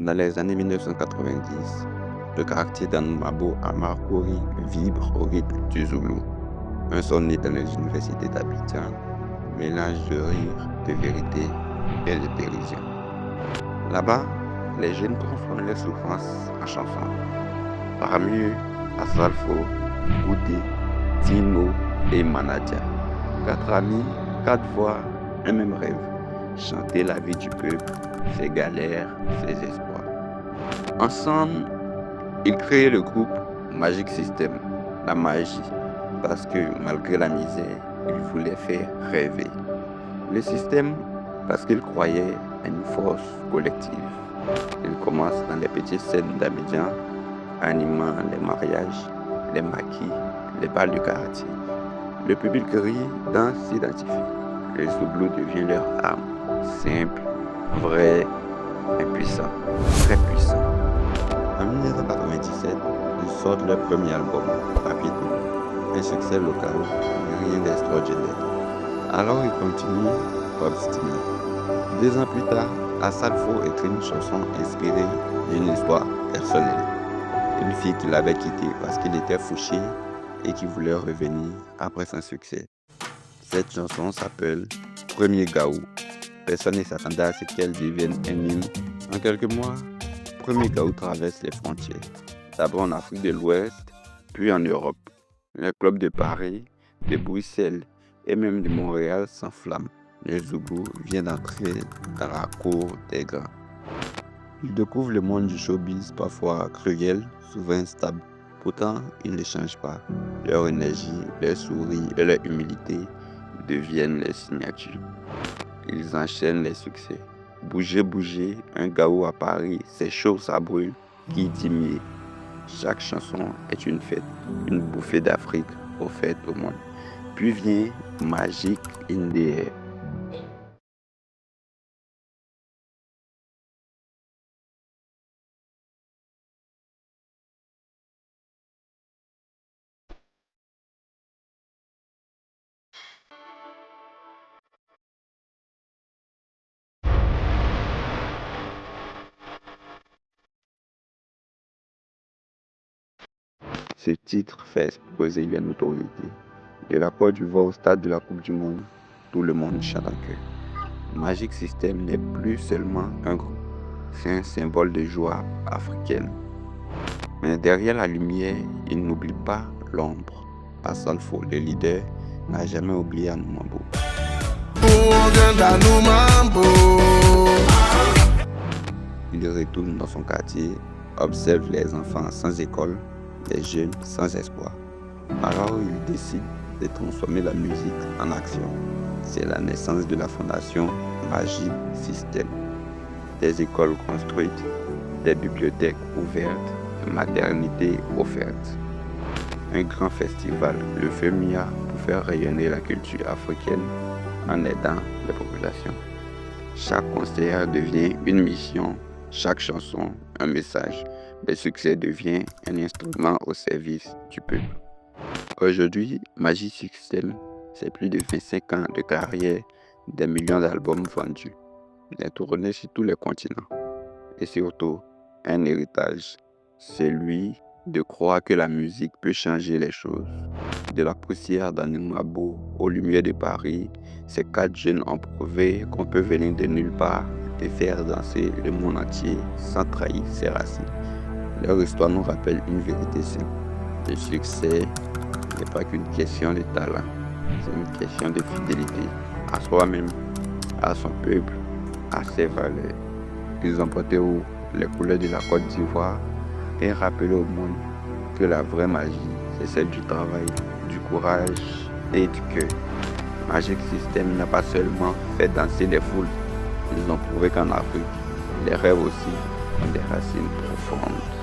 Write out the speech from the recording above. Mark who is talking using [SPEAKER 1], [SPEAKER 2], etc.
[SPEAKER 1] Dans les années 1990, le quartier d'Anoumabo à Marcory vibre au rythme du Zoulou. Un son né dans les universités d'Abidjan, mélange de rire, de vérité et de dérision. Là-bas, les jeunes transforment les souffrances en chansons. Parmi eux, Asalfo, Goudé, Tino et Manadia. 4 amis, 4 voix, un même rêve. Chanter la vie du peuple, ses galères, ses espoirs. Ensemble, ils créaient le groupe Magic System, la magie, parce que malgré la misère, ils voulaient faire rêver. Le système, parce qu'ils croyaient à une force collective. Ils commencent dans les petites scènes d'Abidjan, animant les mariages, les maquis, les balles du quartier. Le public rit, danse, s'identifie. Le Zouglou devient leur âme, simple, vrai, et puissant, très puissant. En 1997, ils sortent leur premier album, Papito, un succès local, mais rien d'extraordinaire. Alors ils continuent, obstinés. 2 ans plus tard, Asalfo écrit une chanson inspirée d'une histoire personnelle. Une fille qu'il avait quittée parce qu'il était fauché et qui voulait revenir après son succès. Cette chanson s'appelle Premier Gaou. Personne ne s'attendait à ce qu'elle devienne un hymne. En quelques mois, Premier Gaou traverse les frontières. D'abord en Afrique de l'Ouest, puis en Europe. Les clubs de Paris, de Bruxelles et même de Montréal s'enflamment. Le Zougou vient d'entrer dans la cour des grands. Ils découvrent le monde du showbiz, parfois cruel, souvent instable. Pourtant, ils ne changent pas. Leur énergie, leur sourire et leur humilité deviennent les signatures. Ils enchaînent les succès. Bouger, bouger, un gaou à Paris, c'est chaud, ça brûle. Qui dit mieux? Chaque chanson est une fête, une bouffée d'Afrique offerte au monde. Puis vient Magic in the Air. Ce titre fait exploser les notoriété. De la Côte d'Ivoire au stade de la Coupe du Monde, tout le monde chante en chœur. Magic System n'est plus seulement un groupe, c'est un symbole de joie africaine. Mais derrière la lumière, il n'oublie pas l'ombre. Asalfo, le leader, n'a jamais oublié Anoumabo. Il retourne dans son quartier, observe les enfants sans école, les jeunes sans espoir. Alors il décide de transformer la musique en action. C'est la naissance de la fondation Magic System. Des écoles construites, des bibliothèques ouvertes, des maternités offertes. Un grand festival, le FEMIA, pour faire rayonner la culture africaine en aidant les populations. Chaque concert devient une mission, chaque chanson un message. Le succès devient un instrument au service du peuple. Aujourd'hui, Magic System, c'est plus de 25 ans de carrière, des millions d'albums vendus, des tournées sur tous les continents. Et surtout, un héritage, celui de croire que la musique peut changer les choses. De la poussière d'Anoumabo aux lumières de Paris, ces 4 jeunes ont prouvé qu'on peut venir de nulle part et faire danser le monde entier sans trahir ses racines. Leur histoire nous rappelle une vérité simple. Le succès n'est pas qu'une question de talent, c'est une question de fidélité à soi-même, à son peuple, à ses valeurs. Ils ont porté haut les couleurs de la Côte d'Ivoire et rappelé au monde que la vraie magie, c'est celle du travail, du courage et du cœur. Magic System n'a pas seulement fait danser les foules, ils ont prouvé qu'en Afrique, les rêves aussi ont des racines profondes.